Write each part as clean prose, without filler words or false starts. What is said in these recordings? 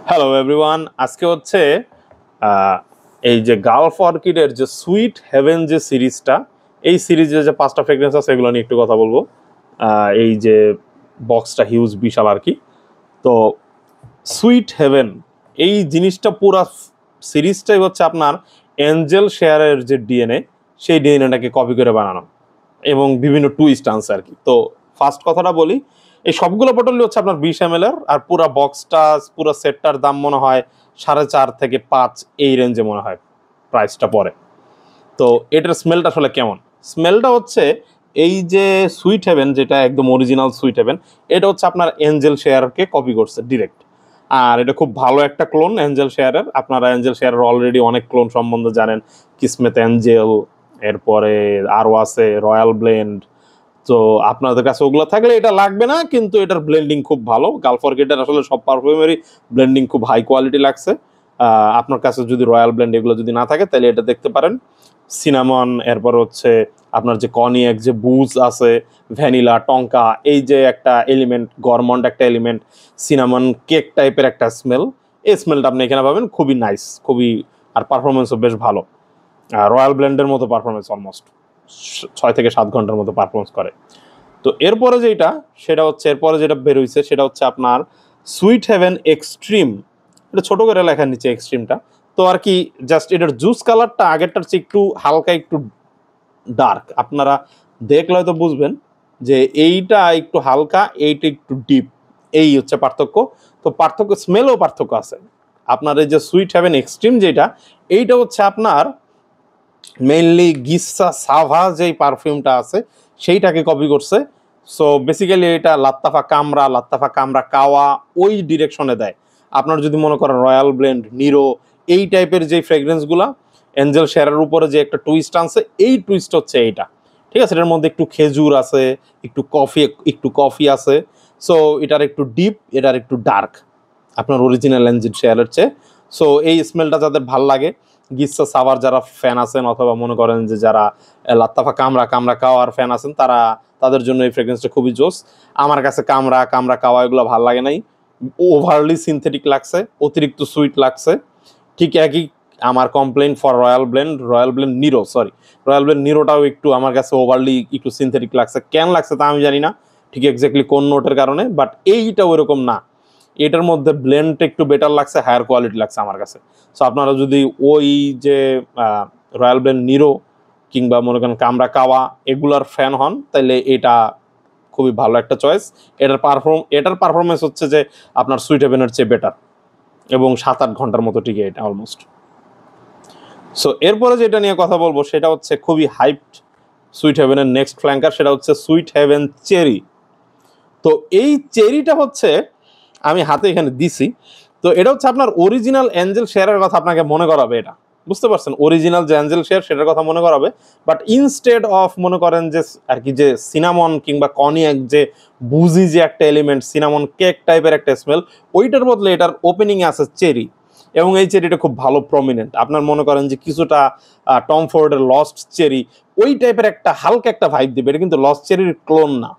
Hello everyone, আজকে হচ্ছে এই যে গালফ অর্কিডের যে সুইট হেভেন যে সিরিজটা, এই সিরিজে যে 5টা ফ্রেগরেন্স আছে এগুলো নিয়ে একটু কথা বলবো। এই যে বক্সটা হিউজ বিশাল আর কি। তো সুইট হেভেন এই জিনিসটা পুরা সিরিজটাই হচ্ছে আপনার এঞ্জেল শেয়ারের যে ডিএনএ, সেই ডিএনএটাকে কপি করে বানানো এবং বিভিন্ন টুইস্ট আনছে আর কি। তো ফার্স্ট কথাটা বলি, এই সবগুলো বোতলই হচ্ছে আপনার 20 ml এর, আর পুরা বক্সটা পুরো সেটটার দাম মনে হয় 4.5 থেকে 5 এই রেঞ্জে মনে হয় প্রাইসটা পড়ে। তো এটার স্মেলটা আসলে কেমন? স্মেলটা হচ্ছে এই যে সুইট হেভেন, যেটা একদম অরিজিনাল সুইট হেভেন, এটা হচ্ছে আপনার এঞ্জেল শেয়ারকে কপি করছে ডিরেক্ট। আর এটা খুব ভালো একটা ক্লোন এঞ্জেল শেয়ারের। আপনারা এঞ্জেল শেয়ারের অলরেডি অনেক ক্লোন সম্বন্ধে জানেন, কিসমেত এঞ্জেল, এরপরে আরও আছে রয়্যাল ব্লেন্ড। তো আপনাদের কাছে ওগুলো থাকলে এটা লাগবে না, কিন্তু এটার ব্লেন্ডিং খুব ভালো। গালফ অর্কিডের আসলে সব পারফিউমেরই ব্লেন্ডিং খুব হাই কোয়ালিটি লাগছে। আপনার কাছে যদি রয়্যাল ব্লেন্ড এগুলো যদি না থাকে তাহলে এটা দেখতে পারেন। সিনামন, এরপর হচ্ছে আপনার যে কনিয়াক, যে বুজ আছে, ভ্যানিলা, টঙ্কা, এই যে একটা এলিমেন্ট, গরমন্ড একটা এলিমেন্ট, সিনামন কেক টাইপের একটা স্মেল, এই স্মেলটা আপনি এখানে পাবেন। খুবই নাইস, খুবই, আর পারফরমেন্সও বেশ ভালো। রয়্যাল ব্লেন্ডের মতো পারফরমেন্স, অলমোস্ট 6 থেকে 7 ঘন্টার মতো পারফরমেন্স করে। তো এরপরে যেটা বের হইছে সেটা হচ্ছে আপনার সুইট হেভেন এক্সট্রিম। এটা ছোট করে লেখার নিচে এক্সট্রিমটা। তো আর কি, জাস্ট এটার জুস কালারটা আগেরটার চেয়ে একটু হালকা, একটু ডার্ক। আপনারা দেখলে হয়তো বুঝবেন যে এইটা একটু হালকা, এইটা একটু ডিপ, এই হচ্ছে পার্থক্য। তো পার্থক্য, স্মেলও পার্থক্য আছে। আপনার এই যে সুইট হেভেন এক্সট্রিম যেটা, এইটা হচ্ছে আপনার মেইনলি গিসা সাভা যেই পারফিউমটা আছে সেইটাকে কপি করছে। সো বেসিক্যালি এটা লাত্তাফা কামরা কাওয়া ওই ডিরেকশনে দেয়। আপনার যদি মনে করেন রয়্যাল ব্লেন্ড, নিরো, এই টাইপের যে ফ্রেগরেন্সগুলো এঞ্জেল শেয়ারের উপরে যে একটা টুইস্ট আনছে, এই টুইস্ট হচ্ছে এইটা। ঠিক আছে, এটার মধ্যে একটু খেজুর আছে, একটু কফি আছে। সো এটার একটু ডিপ, এটার একটু ডার্ক আপনার অরিজিনাল এঞ্জেল শেয়ারের চেয়ে। সো এই স্মেলটা যাদের ভাল লাগে, গিসা সাভার যারা ফ্যান আছেন, অথবা মনে করেন যে যারা লাত্তাফা কামরা কাওয়ার ফ্যান আছেন, তাদের জন্য এই ফ্রেগরেন্সটা খুবই জোস। আমার কাছে কামরা কাওয়া এগুলো ভাল লাগে নাই, ওভারলি সিনথেটিক লাগছে, অতিরিক্ত সুইট লাগছে। ঠিক একই আমার কমপ্লেন ফর রয়্যাল ব্লেন্ড নিরোটাও একটু আমার কাছে ওভারলি একটু সিনথেটিক লাগছে। কেন লাগছে তা আমি জানি না ঠিক এক্স্যাক্টলি কোন নোটের কারণে, বাট এইটা ওইরকম না। এটার মধ্যে ব্লেন্ডটা একটু বেটার লাগছে, হায়ার কোয়ালিটি লাগছে আমার কাছে। সো আপনারা যদি ওই যে রয়্যাল ব্লেন্ড নিরো কিংবা মনে করেন কামরা কাওয়া এগুলার ফ্যান হন, তাহলে এটা খুবই ভালো একটা চয়েস। এটার পারফরমেন্স হচ্ছে যে আপনার সুইট হেভেনের চেয়ে বেটার, এবং 7-8 ঘন্টার মতো টিকে এটা অলমোস্ট। সো এরপরে যেটা নিয়ে কথা বলবো সেটা হচ্ছে খুবই হাইপড সুইট হেভেনের নেক্সট ফ্ল্যাঙ্কার, সেটা হচ্ছে সুইট হেভেন চেরি। তো এই চেরিটা হচ্ছে, আমি হাতে এখানে দিছি, তো এটা হচ্ছে আপনার অরিজিনাল অ্যাঞ্জেল শেয়ারের কথা আপনাকে মনে করাবে। এটা বুঝতে পারছেন, অরিজিনাল যে অ্যাঞ্জেল শেয়ার সেটার কথা মনে করাবে। বাট ইনস্টেড অফ মনে করেন যে আর কি, যে সিনামন কিংবা কনিয়াক, যে বুজি যে একটা এলিমেন্ট, সিনামন কেক টাইপের একটা স্মেল, ওইটার বদলে এটার ওপেনিং আছে চেরি। এবং এই চেরিটা খুব ভালো প্রমিনেন্ট। আপনার মনে করেন যে কিছুটা টম ফোর্ডের লস্ট চেরি, ওই টাইপের একটা হালকা একটা ভাইব দিবে। এটা কিন্তু লস্ট চেরির ক্লোন না,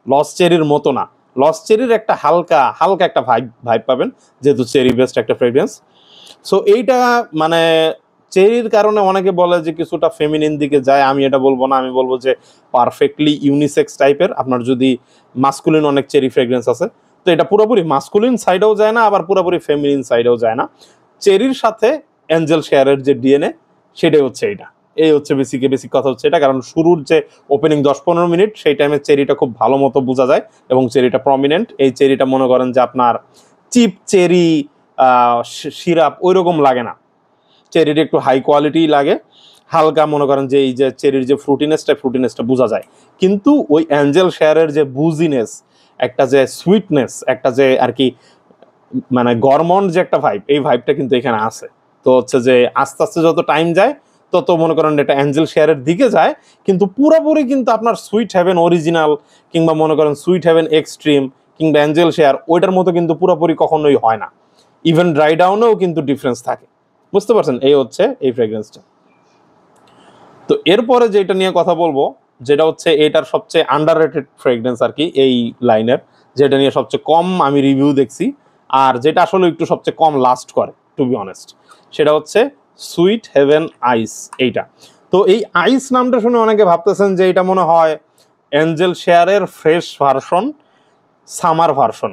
লস্ট চেরির মতো না, লস্ট চেরির একটা হালকা একটা ভাইব পাবেন, যেহেতু চেরি বেস্ট একটা ফ্রেগ্রেন্স। সো এইটা মানে চেরির কারণে অনেকে বলে যে কিছুটা ফেমিনিন দিকে যায়। আমি এটা বলবো না, আমি বলবো যে পারফেক্টলি ইউনিসেক্স টাইপের। আপনার যদি মাস্কুলিন অনেক চেরি ফ্রেগ্রেন্স আছে, তো এটা পুরোপুরি মাস্কুলিন সাইডেও যায় না, আবার পুরোপুরি ফেমিনিন সাইডেও যায় না। চেরির সাথে অ্যাঞ্জেল শেয়ারের যে ডিএনএ, সেটাই হচ্ছে এইটা। এই হচ্ছে বেসিক কথা হচ্ছে এটা। কারণ শুরুর যে ওপেনিং 10-15 মিনিট, সেই টাইমে চেরিটা খুব ভালো মতো বোঝা যায় এবং চেরিটা প্রমিনেন্ট। এই চেরিটা মনে করেন যে আপনার চিপ চেরি সিরাপ ওই রকম লাগে না, চেরিটা একটু হাই কোয়ালিটি লাগে। হালকা মনে করেন যে এই যে চেরির যে ফ্রুটিনেসটা বোঝা যায়। কিন্তু ওই অ্যাঞ্জেল শেয়ারের যে বুজিনেস, একটা যে সুইটনেস, একটা যে আর কি মানে গরমন্ড যে একটা ভাইব, এই ভাইবটা কিন্তু এখানে আছে। তো হচ্ছে যে আস্তে আস্তে যত টাইম যায় তত মনে করেন এটা অ্যাঞ্জেল শেয়ারের দিকে যায়, কিন্তু পুরোপুরি কিন্তু আপনার সুইট হেভেন অরিজিনাল কিংবা মনে করেন সুইট হেভেন এক্সট্রিম কিংবা অ্যাঞ্জেল শেয়ার ওইটার মতো কিন্তু পুরোপুরি কখনোই হয় না। ইভেন ড্রাই ডাউনেও কিন্তু ডিফারেন্স থাকে। বুঝতে পারছেন, এই হচ্ছে এই ফ্রেগ্রেন্সটা। তো এরপরে যেটা নিয়ে কথা বলবো, যেটা হচ্ছে এটার সবচেয়ে আন্ডাররেটেড ফ্রেগ্রেন্স আর কি এই লাইনের, যেটা নিয়ে সবচেয়ে কম আমি রিভিউ দেখছি, আর যেটা আসলে একটু সবচেয়ে কম লাস্ট করে টু বি অনেস্ট, সেটা হচ্ছে সুইট হেভেন আইস এইটা। তো এই আইস নামটা শুনে অনেকে ভাবতেছেন যে এটা মনে হয় এঞ্জেল শেয়ারের ফ্রেশ ভার্সন, সামার ভার্সন,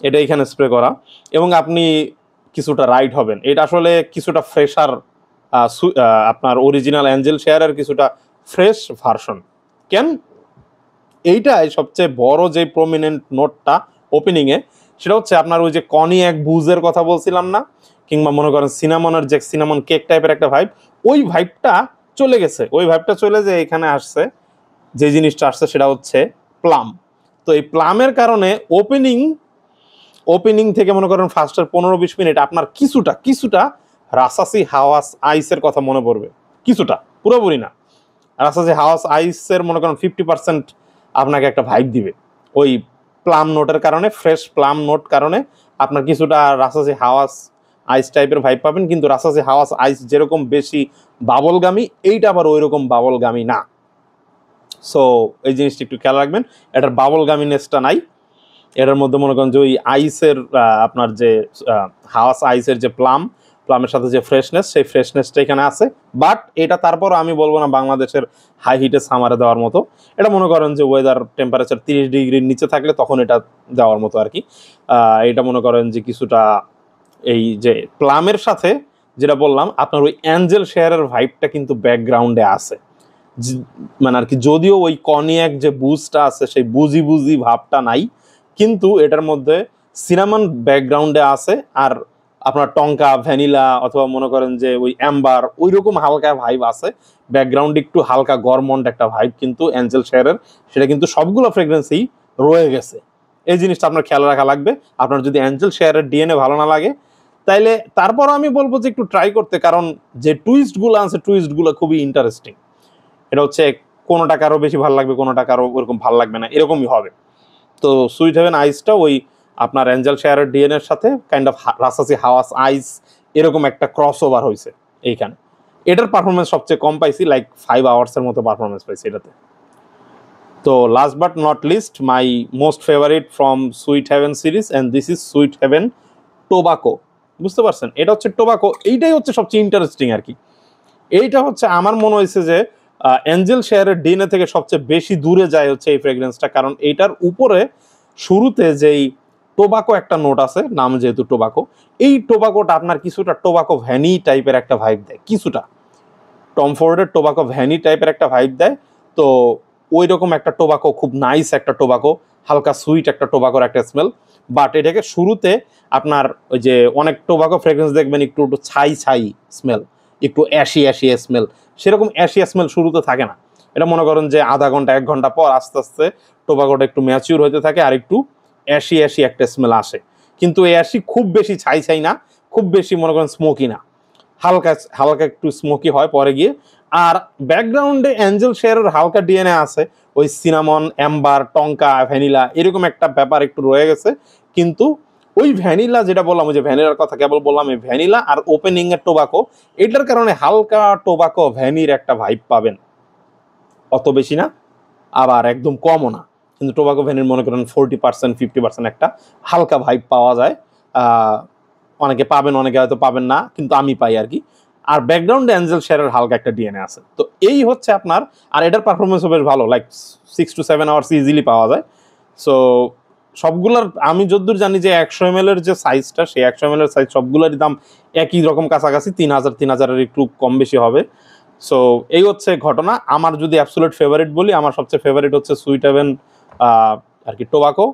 এটা এখানে স্প্রে করা, এবং আপনি কিছুটা রাইট হবেন। এটা আসলে কিছুটা ফ্রেশার, আপনার অরিজিনাল অ্যাঞ্জেল শেয়ারের কিছুটা ফ্রেশ ভার্সন। কেন? এইটাই সবচেয়ে বড় যে প্রমিনেন্ট নোটটা ওপেনিংয়ে, সেটা হচ্ছে আপনার ওই যে কনিয়াক বুজের কথা বলছিলাম না, কিংবা মনে করেন সিনামনের যে সিনামন কেক টাইপের একটা ভাইব, ওই ভাইবটা চলে গেছে। ওই ভাইবটা চলে যে এখানে আসছে, যে জিনিসটা আসছে সেটা হচ্ছে প্লাম। তো এই প্লামের কারণে ওপেনিং থেকে মনে করেন ফার্স্টের 15-20 মিনিট আপনার কিছুটা রাসাসি হাওয়াস আইসের কথা মনে পড়বে, কিছুটা, পুরোপুরি না। রাসাসি হাওয়াস আইসের মনে করেন 50% আপনাকে একটা ভাইব দিবে ওই প্লাম নোটের কারণে, ফ্রেশ প্লাম নোট কারণে আপনার কিছুটা রাসাসি হাওয়াস আইস টাইপের ভাইব পাবেন। কিন্তু রাসাসি হাওয়াস আইস যেরকম বেশি বাবলগামি, এইটা আবার ওই রকম বাবলগামি না। সো এই জিনিসটা একটু খেয়াল রাখবেন, এটার বাবলগামিনেসটা নাই। এটার মধ্যে মনে করেন যে ওই আইসের আপনার যে হাওয়াস আইসের যে প্লামের সাথে যে ফ্রেশনেস, সেই ফ্রেশনেসটা এখানে আছে। বাট এটা তারপর আমি বলবো না বাংলাদেশের হাই হিটে সামারে দেওয়ার মতো। এটা মনে করেন যে ওয়েদার টেম্পারেচার 30 ডিগ্রির নিচে থাকলে তখন এটা দেওয়ার মতো আর কি। এটা মনে করেন যে কিছুটা এই যে প্লামের সাথে যেটা বললাম, আপনার ওই অ্যাঞ্জেল শেয়ারের ভাইবটা কিন্তু ব্যাকগ্রাউন্ডে আছে, মানে আর কি। যদিও ওই কনিয়াক যে বুজটা আছে সেই বুজি ভাবটা নাই, কিন্তু এটার মধ্যে সিনামন ব্যাকগ্রাউন্ডে আছে। আর আপনার টঙ্কা, ভ্যানিলা, অথবা মনে করেন যে ওই অ্যাম্বার, ওই রকম হালকা ভাইব আছে ব্যাকগ্রাউন্ডে, একটু হালকা গরমন্ড একটা ভাইব কিন্তু অ্যাঞ্জেল শেয়ারের, সেটা কিন্তু সবগুলো ফ্রেগ্রেন্সেই রয়ে গেছে। এই জিনিসটা আপনার খেয়াল রাখা লাগবে। আপনার যদি অ্যাঞ্জেল শেয়ারের ডিএনএ ভালো না লাগে, তাইলে তারপর আমি বলবো যে একটু ট্রাই করতে, কারণ যে টুইস্টগুলো আছে টুইস্টগুলো খুবই ইন্টারেস্টিং। এটা হচ্ছে কোনোটা কারো বেশি ভালো লাগবে, কোনোটা কারো ওরকম ভালো লাগবে না, এরকমই হবে। তো সুইট হেভেন আইসটা ওই আপনার অ্যাঞ্জেল শেয়ারের ডিএনএর সাথে কাইন্ড অফ রাসাসি হাওয়াস আইস এরকম একটা ক্রস ওভার হয়েছে এইখানে। এটার পারফরমেন্স সবচেয়ে কম পাইছি, লাইক 5 আওয়ার্সের মতো পারফরমেন্স পাইছি এটাতে। তো last but not least, my most favourite from Sweet Heaven series, and this is Sweet Heaven tobacco. বুঝতে পারছেন? এটা হচ্ছে টোবাকো, এইটাই হচ্ছে সবচেয়ে ইন্টারেস্টিং আর কি। এইটা হচ্ছে আমার মনে হয়েছে যে অ্যাঞ্জেল শেয়ারের ডিএনএ থেকে সবচেয়ে বেশি দূরে যায় হচ্ছে এই ফ্রেগ্রেন্সটা, কারণ এইটার উপরে শুরুতে যেই টোবাকো একটা নোট আছে, নাম যেহেতু টোবাকো, এই টোবাকোটা আপনার কিছুটা টোবাকো ভ্যানি টাইপের একটা ভাইব দেয়, কিছুটা টম ফোর্ডের টোবাকো ভ্যানি টাইপের একটা ভাইব দেয়। তো ওই রকম একটা টোবাকো, খুব নাইস একটা টোবাকো, হালকা সুইট একটা টোবাকোর একটা স্মেল। বাট এটাকে শুরুতে আপনার ওই যে অনেক টোবাকো ফ্রেগ্রেন্স দেখবেন একটু ছাই স্মেল, একটু অ্যাশি স্মেল, সেরকম অ্যাশি স্মেল শুরুতে থাকে না। এটা মনে করেন যে আধা ঘন্টা 1 ঘন্টা পর আস্তে আস্তে টোবাকোটা একটু ম্যাচিউর হতে থাকে আর একটু অ্যাশি একটা স্মেল আসে। কিন্তু এই অ্যাশি খুব বেশি ছাই না, খুব বেশি মনে করেন স্মোকি না, হালকা হালকা একটু স্মোকি হয় পরে গিয়ে। আর ব্যাকগ্রাউন্ডে অ্যাঞ্জেল শেয়ারের হালকা ডিএনএ আছে, ওই সিনামন, অ্যাম্বার, টঙ্কা, ভ্যানিলা, এরকম একটা ব্যাপার একটু রয়ে গেছে। কিন্তু ওই ভ্যানিলা যেটা বললাম, ওই যে ভ্যানিলার কথা কেবল বললাম, এই ভ্যানিলা আর ওপেনিং এর টোবাকো, এটার কারণে হালকা টোবাকো ভ্যানির একটা ভাইব পাবেন, অত বেশি না আবার একদম কমও না। কিন্তু টোবাকো ভ্যানির মনে করেন 40% 50% একটা হালকা ভাইব পাওয়া যায়। অনেকে পাবেন, অনেকে হয়তো পাবেন না, কিন্তু আমি পাই আর কি। আর ব্যাকগ্রাউন্ডে অ্যাঞ্জেল শেয়ারের হালকা একটা ডিএনএ আছে। তো এই হচ্ছে আপনার, আর এটার পারফরমেন্সও বেশ ভালো, লাইক 6 to 7 আওয়ার্স ইজিলি পাওয়া যায়। সো সবগুলার আমি যতদূর জানি যে 100 ml এর যে সাইজটা, সেই 100 ml এর সাইজ সবগুলোরই দাম একই রকম কাছাকাছি, 3000 একটু কম বেশি হবে। সো এই হচ্ছে ঘটনা। আমার যদি অ্যাবসোলিউট ফেভারিট বলি, আমার সবচেয়ে ফেভারিট হচ্ছে সুইট হেভেন আর কি টোবাকো,